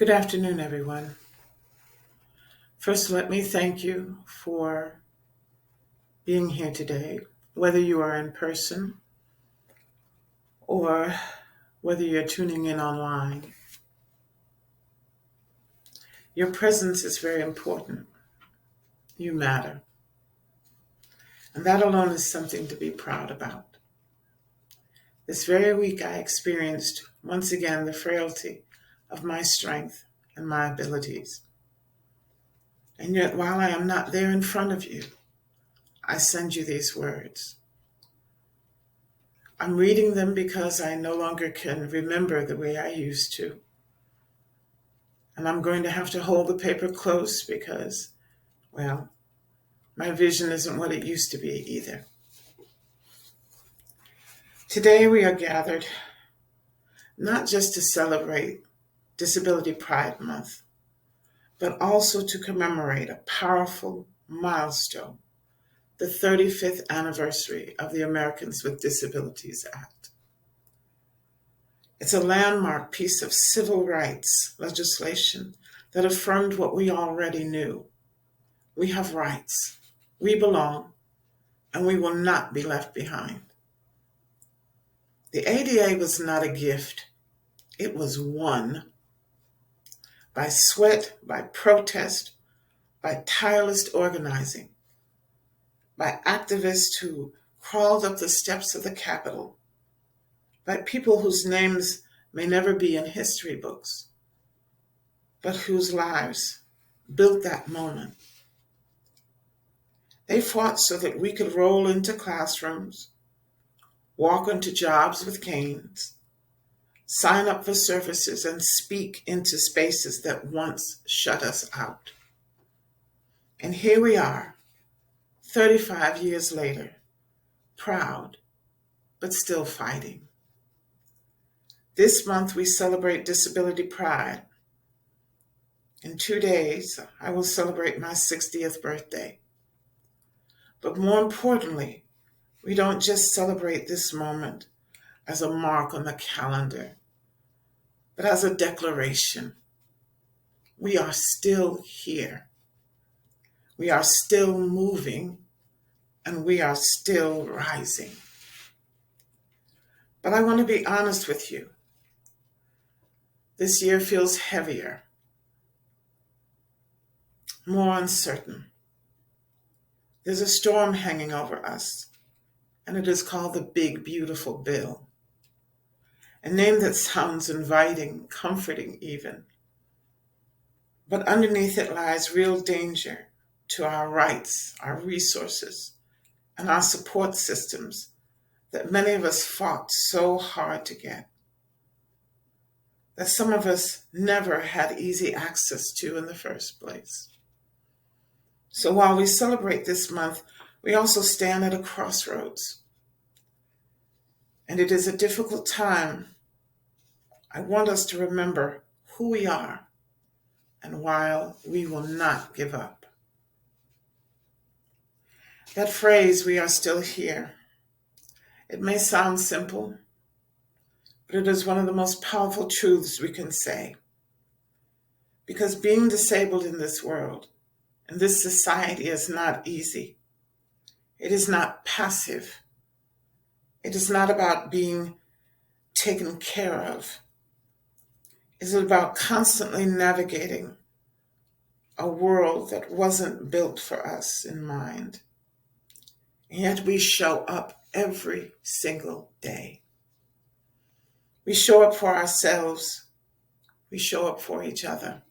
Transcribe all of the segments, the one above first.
Good afternoon, everyone. First, let me thank you for being here today, whether you are in person or whether you're tuning in online. Your presence is very important. You matter. And that alone is something to be proud about. This very week, I experienced once again the frailty of my strength and my abilities. And yet, while I am not there in front of you, I send you these words. I'm reading them because I no longer can remember the way I used to. And I'm going to have to hold the paper close because, well, my vision isn't what it used to be either. Today we are gathered not just to celebrate Disability Pride Month, but also to commemorate a powerful milestone, the 35th anniversary of the Americans with Disabilities Act. It's a landmark piece of civil rights legislation that affirmed what we already knew. We have rights, we belong, and we will not be left behind. The ADA was not a gift, it was won by sweat, by protest, by tireless organizing, by activists who crawled up the steps of the Capitol, by people whose names may never be in history books, but whose lives built that moment. They fought so that we could roll into classrooms, walk into jobs with canes, sign up for services, and speak into spaces that once shut us out. And here we are, 35 years later, proud, but still fighting. This month we celebrate Disability Pride. In 2 days, I will celebrate my 60th birthday. But more importantly, we don't just celebrate this moment as a mark on the calendar, but as a declaration. We are still here. We are still moving, and we are still rising. But I want to be honest with you. This year feels heavier, more uncertain. There's a storm hanging over us, and it is called the Big Beautiful Bill. A name that sounds inviting, comforting even. But underneath it lies real danger to our rights, our resources, and our support systems that many of us fought so hard to get, that some of us never had easy access to in the first place. So while we celebrate this month, we also stand at a crossroads. And it is a difficult time. I want us to remember who we are and why we will not give up. That phrase, "we are still here," it may sound simple, but it is one of the most powerful truths we can say. Because being disabled in this world, in this society, is not easy. It is not passive. It is not about being taken care of. It is about constantly navigating a world that wasn't built for us in mind. And yet we show up every single day. We show up for ourselves. We show up for each other.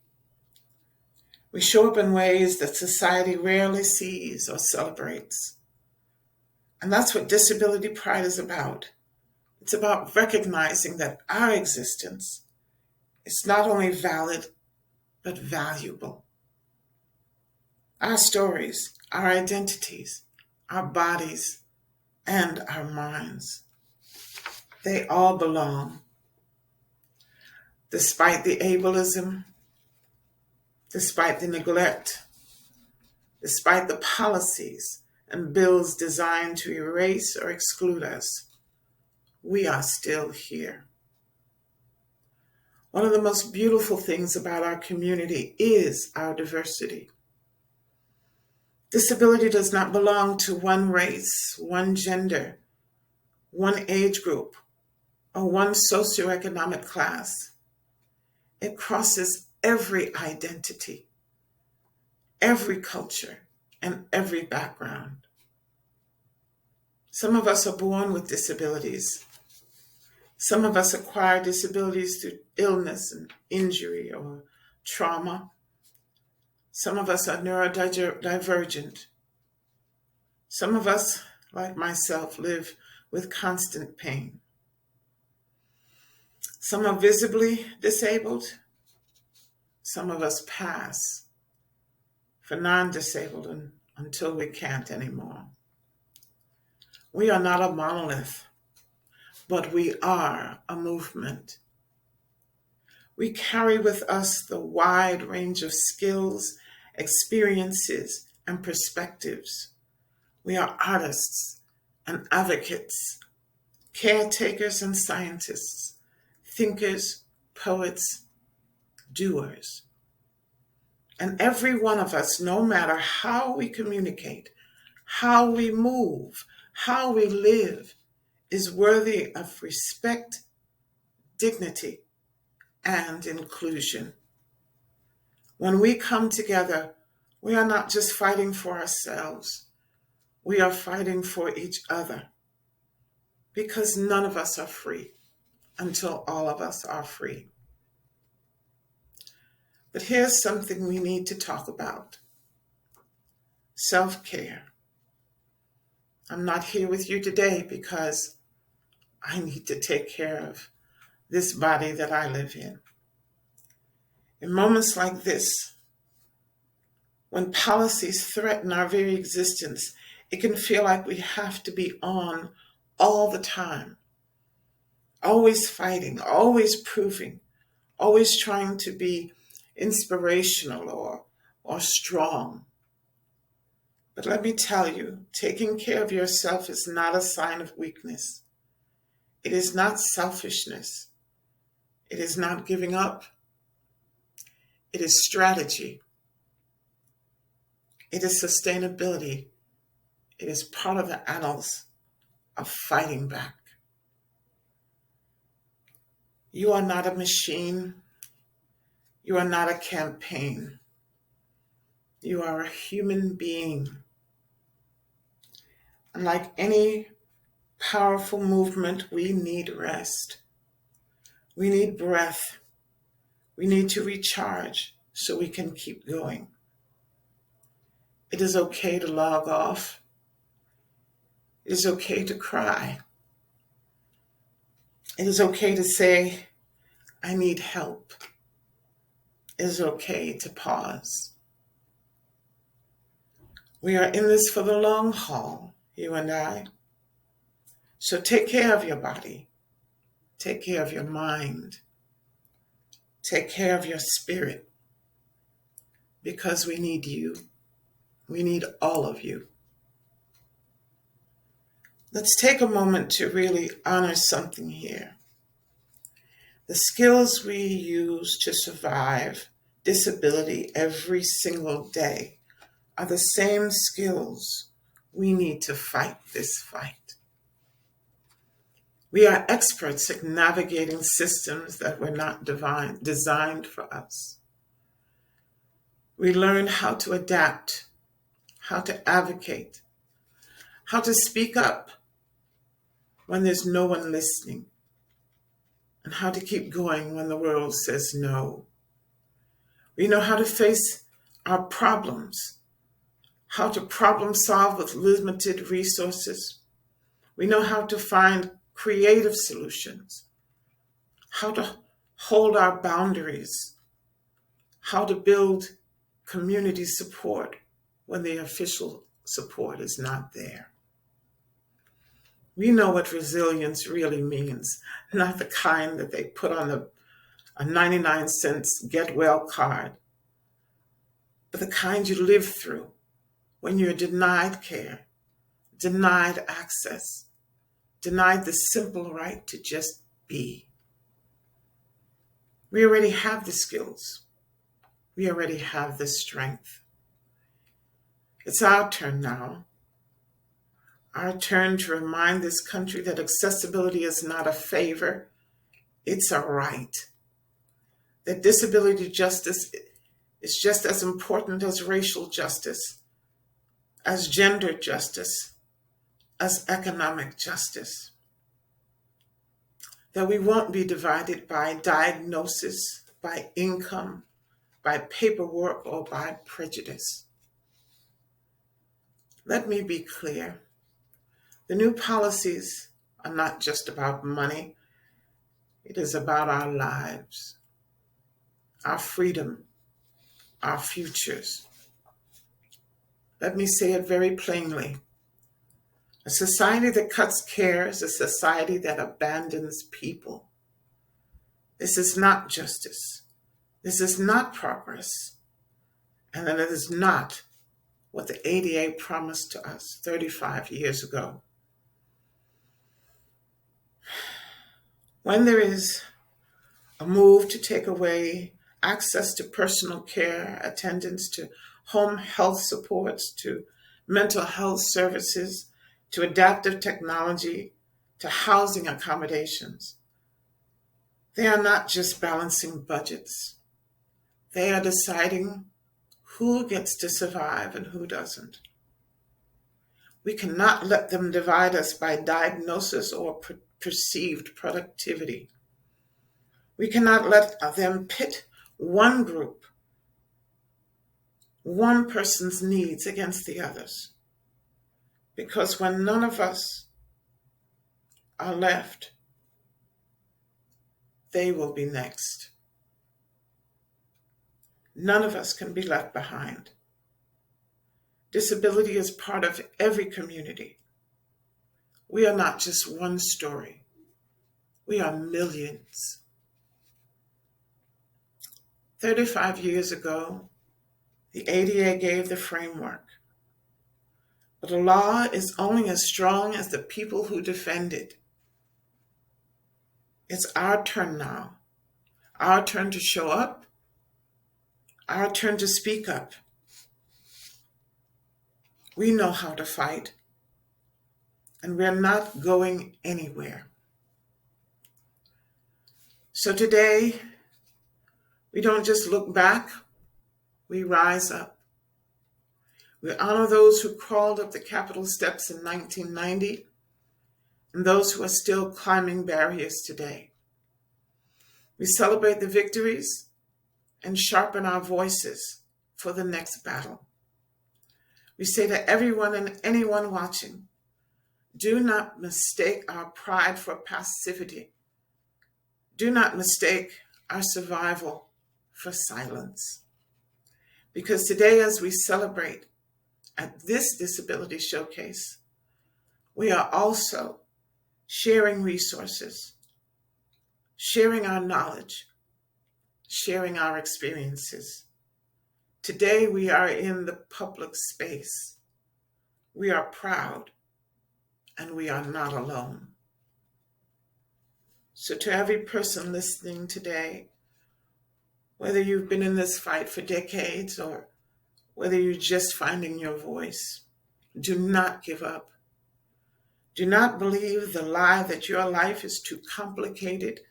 We show up in ways that society rarely sees or celebrates. And that's what Disability Pride is about. It's about recognizing that our existence is not only valid, but valuable. Our stories, our identities, our bodies, and our minds, they all belong. Despite the ableism, despite the neglect, despite the policies and bills designed to erase or exclude us, we are still here. One of the most beautiful things about our community is our diversity. Disability does not belong to one race, one gender, one age group, or one socioeconomic class. It crosses every identity, every culture, and every background. Some of us are born with disabilities. Some of us acquire disabilities through illness and injury or trauma. Some of us are neurodivergent. Some of us, like myself, live with constant pain. Some are visibly disabled. Some of us pass for non-disabled until we can't anymore. We are not a monolith, but we are a movement. We carry with us the wide range of skills, experiences, and perspectives. We are artists and advocates, caretakers and scientists, thinkers, poets, doers. And every one of us, no matter how we communicate, how we move, how we live, is worthy of respect, dignity, and inclusion. When we come together, we are not just fighting for ourselves, we are fighting for each other, because none of us are free until all of us are free. But here's something we need to talk about: self-care. I'm not here with you today because I need to take care of this body that I live in. In moments like this, when policies threaten our very existence, it can feel like we have to be on all the time, always fighting, always proving, always trying to be inspirational or strong. But let me tell you, taking care of yourself is not a sign of weakness. It is not selfishness. It is not giving up. It is strategy. It is sustainability. It is part of the annals of fighting back. You are not a machine. You are not a campaign. You are a human being. And like any powerful movement, we need rest. We need breath. We need to recharge so we can keep going. It is okay to log off. It is okay to cry. It is okay to say, I need help. It is okay to pause. We are in this for the long haul, you and I. So take care of your body. Take care of your mind. Take care of your spirit. Because we need you. We need all of you. Let's take a moment to really honor something here. The skills we use to survive disability every single day are the same skills we need to fight this fight. We are experts at navigating systems that were not designed for us. We learn how to adapt, how to advocate, how to speak up when there's no one listening, and how to keep going when the world says no. We know how to face our problems, how to problem solve with limited resources. We know how to find creative solutions, how to hold our boundaries, how to build community support when the official support is not there. We know what resilience really means, not the kind that they put on a 99-cent get well card, but the kind you live through when you're denied care, denied access, denied the simple right to just be. We already have the skills. We already have the strength. It's our turn now. Our turn to remind this country that accessibility is not a favor, it's a right. That disability justice is just as important as racial justice, as gender justice, as economic justice. That we won't be divided by diagnosis, by income, by paperwork, or by prejudice. Let me be clear. The new policies are not just about money. It is about our lives, our freedom, our futures. Let me say it very plainly. A society that cuts care is a society that abandons people. This is not justice. This is not progress. And it is not what the ADA promised to us 35 years ago. When there is a move to take away access to personal care, attendance to home health supports, to mental health services, to adaptive technology, to housing accommodations, they are not just balancing budgets. They are deciding who gets to survive and who doesn't. We cannot let them divide us by diagnosis or perceived productivity. We cannot let them pit one group, one person's needs against the others. Because when none of us are left, they will be next. None of us can be left behind. Disability is part of every community. We are not just one story. We are millions. 35 years ago, the ADA gave the framework. But a law is only as strong as the people who defend it. It's our turn now. Our turn to show up. Our turn to speak up. We know how to fight. And we're not going anywhere. So today, we don't just look back, we rise up. We honor those who crawled up the Capitol steps in 1990 and those who are still climbing barriers today. We celebrate the victories and sharpen our voices for the next battle. We say to everyone and anyone watching, do not mistake our pride for passivity. Do not mistake our survival for silence. Because today, as we celebrate at this Disability Showcase, we are also sharing resources, sharing our knowledge, sharing our experiences. Today, we are in the public space. We are proud, and we are not alone. So to every person listening today, whether you've been in this fight for decades or whether you're just finding your voice, do not give up. Do not believe the lie that your life is too complicated,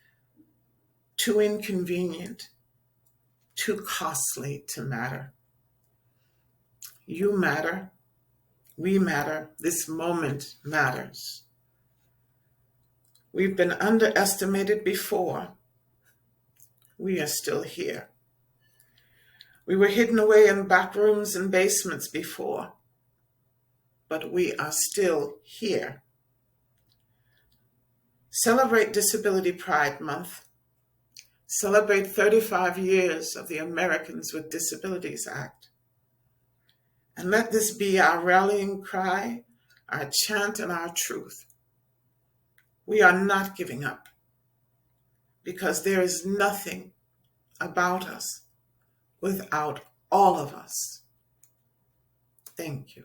too inconvenient, too costly to matter. You matter. We matter. This moment matters. We've been underestimated before. We are still here. We were hidden away in back rooms and basements before, but we are still here. Celebrate Disability Pride Month. Celebrate 35 years of the Americans with Disabilities Act. And let this be our rallying cry, our chant, and our truth. We are not giving up because there is nothing about us without all of us. Thank you.